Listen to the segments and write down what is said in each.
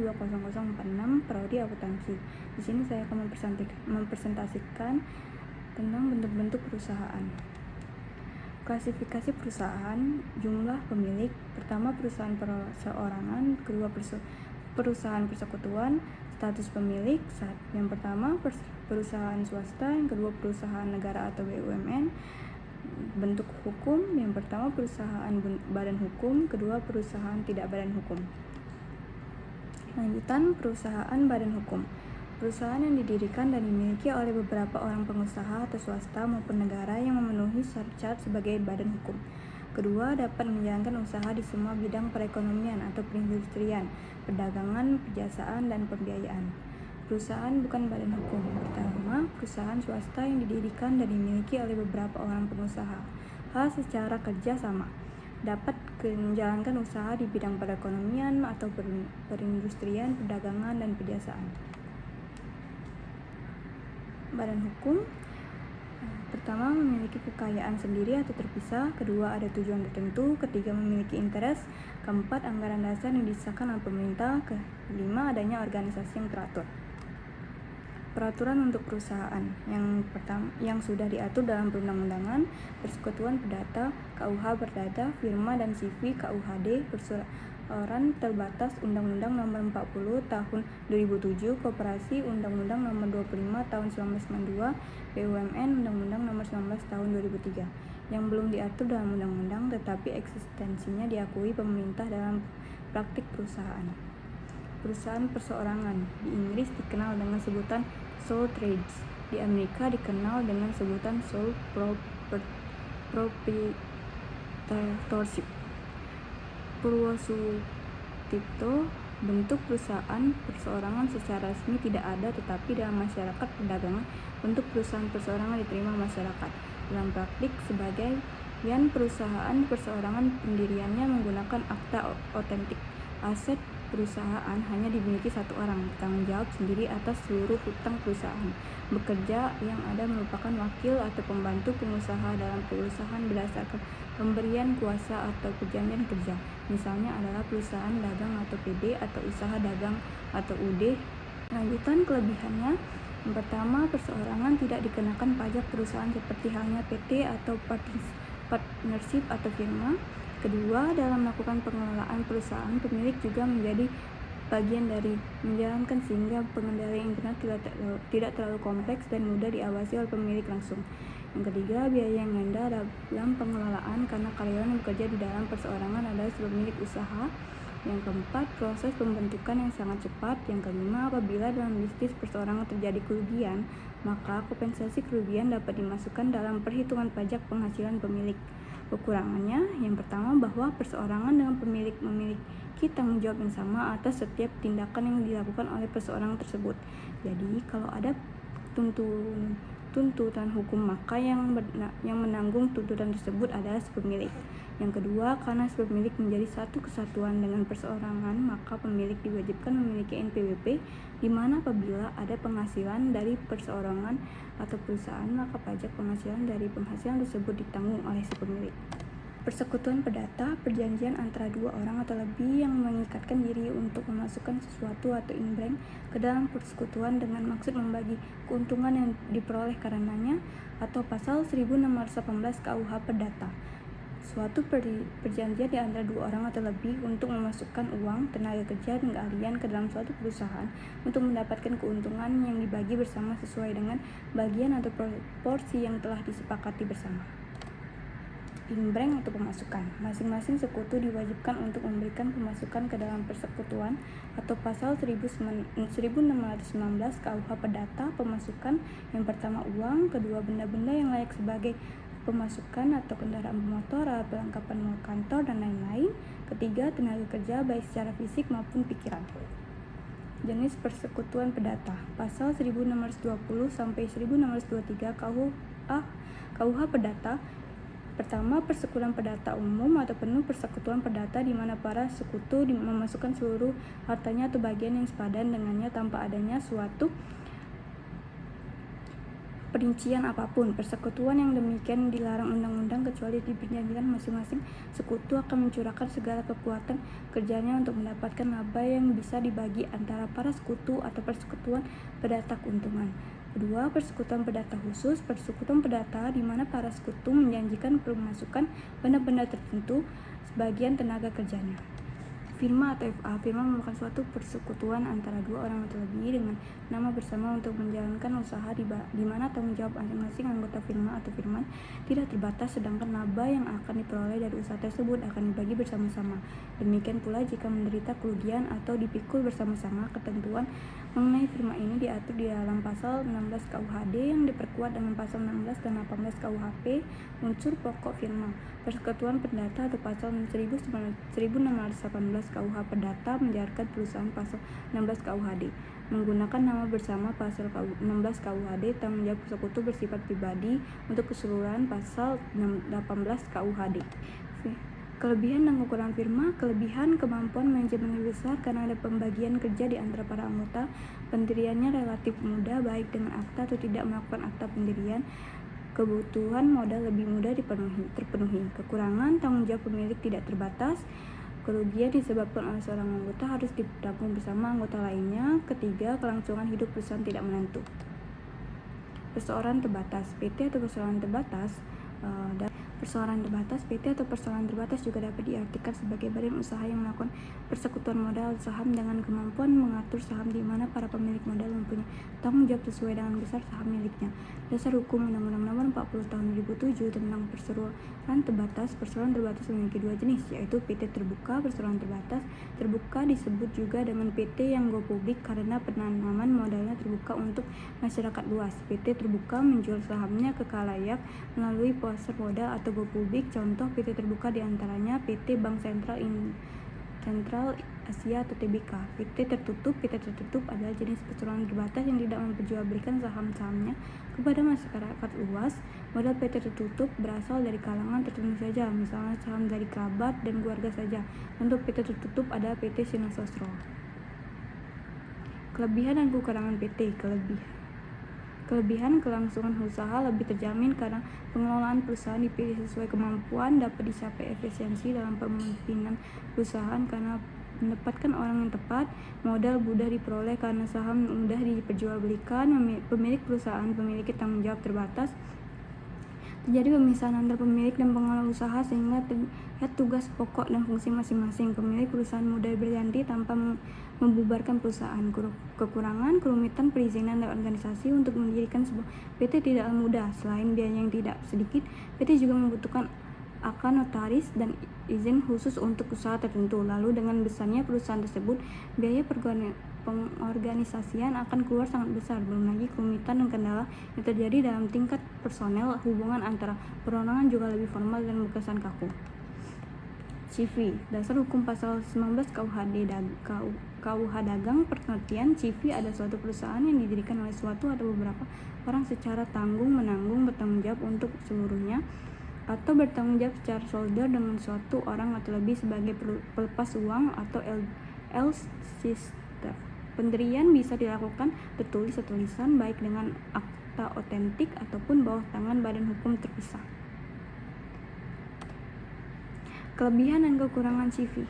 20046 Prodi Akuntansi. Di sini saya akan mempresentasikan tentang bentuk-bentuk perusahaan. Klasifikasi perusahaan, jumlah pemilik, pertama perusahaan perorangan, kedua perusahaan persekutuan, status pemilik, yang pertama perusahaan swasta, yang kedua perusahaan negara atau BUMN, bentuk hukum, yang pertama perusahaan badan hukum, kedua perusahaan tidak badan hukum. Lanjutan perusahaan badan hukum. Perusahaan yang didirikan dan dimiliki oleh beberapa orang pengusaha atau swasta maupun negara yang memenuhi syarat sebagai badan hukum. Kedua, dapat menjalankan usaha di semua bidang perekonomian atau perindustrian, perdagangan, perjasaan, dan pembiayaan. Perusahaan bukan badan hukum. Pertama, perusahaan swasta yang didirikan dan dimiliki oleh beberapa orang pengusaha secara kerja sama, dapat menjalankan usaha di bidang perekonomian atau perindustrian, perdagangan, dan perjasaan. Badan hukum, pertama memiliki kekayaan sendiri atau terpisah, kedua ada tujuan tertentu, ketiga memiliki interest, keempat anggaran dasar yang disahkan oleh pemerintah, kelima adanya organisasi yang teratur. Peraturan untuk perusahaan yang sudah diatur dalam perundang-undangan, persekutuan perdata, KUH Perdata, firma dan CV, KUHD, perserorangan terbatas, Undang-Undang Nomor 40 Tahun 2007, Koperasi, Undang-Undang Nomor 25 Tahun 1992, BUMN, Undang-Undang Nomor 19 Tahun 2003, yang belum diatur dalam undang-undang tetapi eksistensinya diakui pemerintah dalam praktik perusahaan. Perusahaan perseorangan di Inggris dikenal dengan sebutan sole trades, di Amerika dikenal dengan sebutan sole proprietorship. Purwosutito, bentuk perusahaan perseorangan secara resmi tidak ada, tetapi dalam masyarakat perdagangan bentuk perusahaan perseorangan diterima masyarakat. Dalam praktik, sebagian perusahaan perseorangan pendiriannya menggunakan akta otentik. Aset perusahaan hanya dimiliki satu orang, bertanggung jawab sendiri atas seluruh hutang perusahaan. Bekerja yang ada merupakan wakil atau pembantu pengusaha dalam perusahaan berdasarkan pemberian kuasa atau perjanjian kerja. Misalnya adalah perusahaan dagang atau PD atau usaha dagang atau UD. Lanjutan kelebihannya, yang pertama, perseorangan tidak dikenakan pajak perusahaan seperti halnya PT atau partnership atau firma. Kedua, dalam melakukan pengelolaan perusahaan, pemilik juga menjadi bagian dari menjalankan sehingga pengendalian internal tidak terlalu kompleks dan mudah diawasi oleh pemilik langsung. Yang ketiga, biaya yang rendah dalam pengelolaan karena karyawan yang bekerja di dalam perseorangan adalah pemilik usaha. Yang keempat, proses pembentukan yang sangat cepat. Yang kelima, apabila dalam bisnis perseorangan terjadi kerugian, maka kompensasi kerugian dapat dimasukkan dalam perhitungan pajak penghasilan pemilik. Kekurangannya, yang pertama bahwa perseorangan dengan pemilik memiliki tanggung jawab yang sama atas setiap tindakan yang dilakukan oleh perseorangan tersebut. Jadi, kalau ada tuntutan hukum, maka yang menanggung tuntutan tersebut adalah si pemilik. Yang kedua, karena si pemilik menjadi satu kesatuan dengan perseorangan, maka pemilik diwajibkan memiliki NPWP, di mana apabila ada penghasilan dari perseorangan atau perusahaan, maka pajak penghasilan dari penghasilan tersebut ditanggung oleh si pemilik. Persekutuan perdata, perjanjian antara dua orang atau lebih yang mengikatkan diri untuk memasukkan sesuatu atau inbrank ke dalam persekutuan dengan maksud membagi keuntungan yang diperoleh karenanya, atau pasal 1618 KUH Perdata. Suatu perjanjian di antara dua orang atau lebih untuk memasukkan uang, tenaga kerja, dan keahlian ke dalam suatu perusahaan untuk mendapatkan keuntungan yang dibagi bersama sesuai dengan bagian atau proporsi yang telah disepakati bersama. Inbrank atau pemasukan. Masing-masing sekutu diwajibkan untuk memberikan pemasukan ke dalam persekutuan, atau pasal 1619 KUH Perdata. Pemasukan, yang pertama uang, kedua benda-benda yang layak sebagai pemasukan atau kendaraan bermotor, perlengkapan kantor, dan lain-lain. Ketiga, tenaga kerja baik secara fisik maupun pikiran. Jenis persekutuan perdata. Pasal 1620 sampai 1623 KUH Perdata. Pertama, persekutuan perdata umum atau penuh. Persekutuan perdata di mana para sekutu memasukkan seluruh hartanya atau bagian yang sepadan dengannya tanpa adanya suatu perincian apapun. Persekutuan yang demikian dilarang undang-undang kecuali diperjanjikan masing-masing sekutu akan mencurahkan segala kekuatan kerjanya untuk mendapatkan laba yang bisa dibagi antara para sekutu atau persekutuan perdata keuntungan. Kedua, persekutuan perdata khusus. Persekutuan perdata di mana para sekutu menjanjikan pemasukan benda-benda tertentu sebagian tenaga kerjanya. Firma atau FA. Firma merupakan suatu persekutuan antara dua orang atau lebih dengan nama bersama untuk menjalankan usaha di mana tanggung jawab masing-masing anggota firma atau firman tidak terbatas, sedangkan laba yang akan diperoleh dari usaha tersebut akan dibagi bersama-sama. Demikian pula jika menderita kerugian atau dipikul bersama-sama. Ketentuan mengenai firma ini diatur di dalam pasal 16 KUHD yang diperkuat dengan pasal 16 dan 18 KUHP. Unsur pokok firma. Persekutuan perdata atau pasal 1618 KUH Perdata menjalankan perusahaan pasal 16 KUHD. Menggunakan nama bersama pasal 16 KUHD, tanggung jawab sekutu bersifat pribadi untuk keseluruhan pasal 18 KUHD. Kelebihan dan kekurangan firma. Kelebihan, kemampuan manajemen lebih besar karena ada pembagian kerja di antara para anggota. Pendiriannya relatif mudah, baik dengan akta atau tidak melakukan akta pendirian. Kebutuhan modal lebih mudah terpenuhi. Kekurangan, tanggung jawab pemilik tidak terbatas. Kerugian disebabkan oleh seorang anggota harus ditanggung bersama anggota lainnya. Ketiga, kelangsungan hidup perusahaan tidak menentu. Perseorangan terbatas. PT atau perseorangan terbatas dan perseorangan terbatas. PT atau perseorangan terbatas juga dapat diartikan sebagai badan usaha yang melakukan persekutuan modal saham dengan kemampuan mengatur saham di mana para pemilik modal mempunyai tanggung jawab sesuai dengan besar saham miliknya. Dasar hukum Undang-Undang Nomor 40 Tahun 2007 tentang perseroan terbatas. Perseroan terbatas memiliki dua jenis, yaitu PT terbuka. Perseroan terbatas terbuka disebut juga dengan PT yang go publik karena penanaman modalnya terbuka untuk masyarakat luas. PT terbuka menjual sahamnya ke khalayak melalui pasar modal atau go publik. Contoh PT terbuka diantaranya PT Bank Sentral Asia atau TBK. PT tertutup adalah jenis perseroan terbatas yang tidak memperjualbelikan saham-sahamnya kepada masyarakat luas. Modal PT tertutup berasal dari kalangan tertentu saja, misalnya saham dari kerabat dan keluarga saja. Untuk PT tertutup adalah PT Sinar Sosro. Kelebihan dan kekurangan PT. Kelebihan, kelangsungan usaha lebih terjamin karena pengelolaan perusahaan dipilih sesuai kemampuan, dapat dicapai efisiensi dalam pemimpinan perusahaan karena mendapatkan orang yang tepat, modal mudah diperoleh karena saham mudah diperjualbelikan, pemilik perusahaan memiliki tanggung jawab terbatas, terjadi pemisahan antar pemilik dan pengelola usaha sehingga terlihat tugas pokok dan fungsi masing-masing. Pemilik perusahaan mudah berganti tanpa membubarkan perusahaan. Kekurangan, kerumitan perizinan dan organisasi. Untuk mendirikan sebuah PT tidaklah mudah. Selain biaya yang tidak sedikit, PT juga membutuhkan akad notaris dan izin khusus untuk usaha tertentu. Lalu dengan besarnya perusahaan tersebut, biaya pengorganisasian akan keluar sangat besar. Belum lagi kerumitan dan kendala yang terjadi dalam tingkat personel. Hubungan antara perorangan juga lebih formal dan berkesan kaku. CV. Dasar hukum pasal 19 KUH Dagang. Pengertian CV ada suatu perusahaan yang didirikan oleh suatu atau beberapa orang secara tanggung-menanggung, bertanggung jawab untuk seluruhnya, atau bertanggung jawab secara solidar dengan suatu orang atau lebih sebagai pelepas uang atau sister. Pendirian bisa dilakukan tertulis atau tulisan, baik dengan akta otentik ataupun bawah tangan badan hukum terpisah. Kelebihan dan kekurangan CV.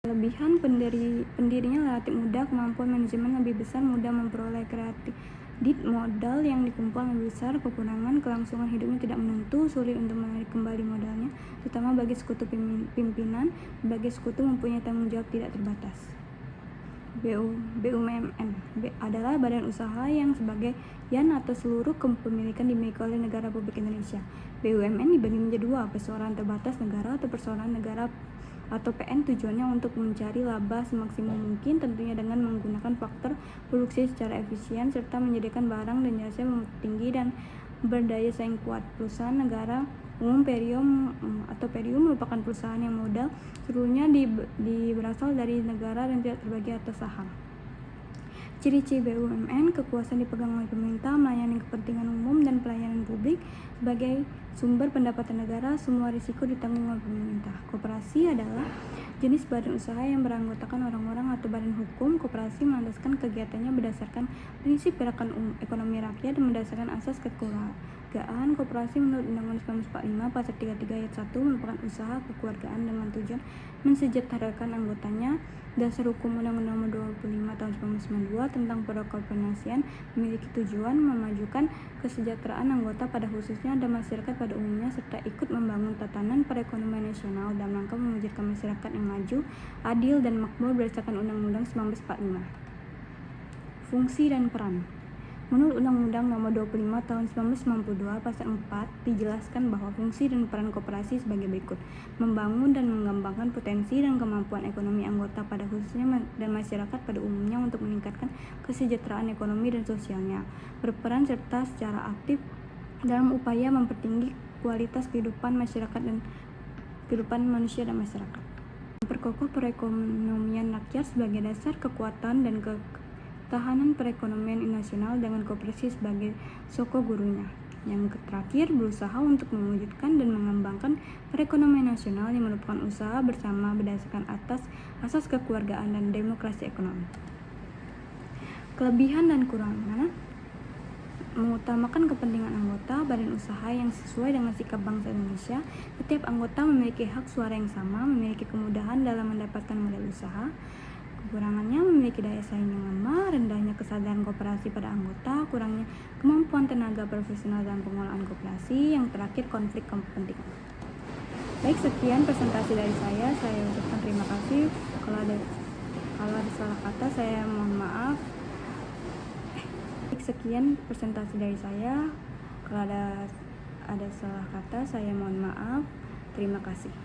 Kelebihan, pendirinya relatif mudah, kemampuan manajemen lebih besar, mudah memperoleh kredit modal yang dikumpulkan lebih besar. Kekurangan, kelangsungan hidupnya tidak menentu, sulit untuk menarik kembali modalnya, terutama bagi sekutu pimpinan. Bagi sekutu mempunyai tanggung jawab tidak terbatas. BUMN adalah badan usaha yang sebagian atau seluruh kepemilikan dimiliki oleh negara Republik Indonesia. BUMN dibagi menjadi dua, perseorangan terbatas negara atau perseorangan negara atau PN. Tujuannya untuk mencari laba semaksimal mungkin, tentunya dengan menggunakan faktor produksi secara efisien serta menyediakan barang dan jasa tinggi dan berdaya saing kuat. Perusahaan negara atau Perium merupakan perusahaan yang modal seluruhnya berasal dari negara dan tidak terbagi atas saham. Ciri-ciri BUMN: kekuasaan dipegang oleh pemerintah, melayani kepentingan umum dan pelayanan publik. Sebagai sumber pendapatan negara, semua risiko ditanggung oleh pemerintah. Koperasi adalah jenis badan usaha yang beranggotakan orang-orang atau badan hukum. Koperasi melandaskan kegiatannya berdasarkan prinsip gerakan ekonomi rakyat dan berdasarkan asas kekeluargaan. Koperasi menurut Undang-Undang 1945 Pasal 33 Ayat 1 merupakan usaha kekeluargaan dengan tujuan mensejahterakan anggotanya. Dasar Hukum Undang-Undang Nomor 25 Tahun 1992 tentang Perkoperasian memiliki tujuan memajukan kesejahteraan anggota pada khususnya dan masyarakat pada umumnya, serta ikut membangun tatanan perekonomian nasional dalam rangka mewujudkan masyarakat yang maju, adil, dan makmur berdasarkan Undang-Undang 1945. Fungsi dan peran. Menurut Undang-Undang Nomor 25 Tahun 1992 Pasal 4 dijelaskan bahwa fungsi dan peran koperasi sebagai berikut: membangun dan mengembangkan potensi dan kemampuan ekonomi anggota pada khususnya dan masyarakat pada umumnya untuk meningkatkan kesejahteraan ekonomi dan sosialnya, berperan serta secara aktif dalam upaya mempertinggi kualitas kehidupan masyarakat dan kehidupan manusia dan masyarakat, memperkokoh perekonomian rakyat sebagai dasar kekuatan dan ketahanan perekonomian nasional dengan koperasi sebagai soko gurunya. Yang terakhir, berusaha untuk mewujudkan dan mengembangkan perekonomian nasional yang merupakan usaha bersama berdasarkan asas kekeluargaan dan demokrasi ekonomi. Kelebihan dan kekurangan: mengutamakan kepentingan anggota badan usaha yang sesuai dengan sikap bangsa Indonesia. Setiap anggota memiliki hak suara yang sama, memiliki kemudahan dalam mendapatkan modal usaha. Kekurangannya: memiliki daya saing yang lemah, rendahnya kesadaran koperasi pada anggota, kurangnya kemampuan tenaga profesional dalam pengelolaan koperasi. Yang terakhir, konflik kepentingan. Baik, sekian presentasi dari saya ucapkan terima kasih. Kalau ada salah kata, saya mohon maaf. Sekian presentasi dari saya. Kalau ada salah kata, saya mohon maaf. Terima kasih.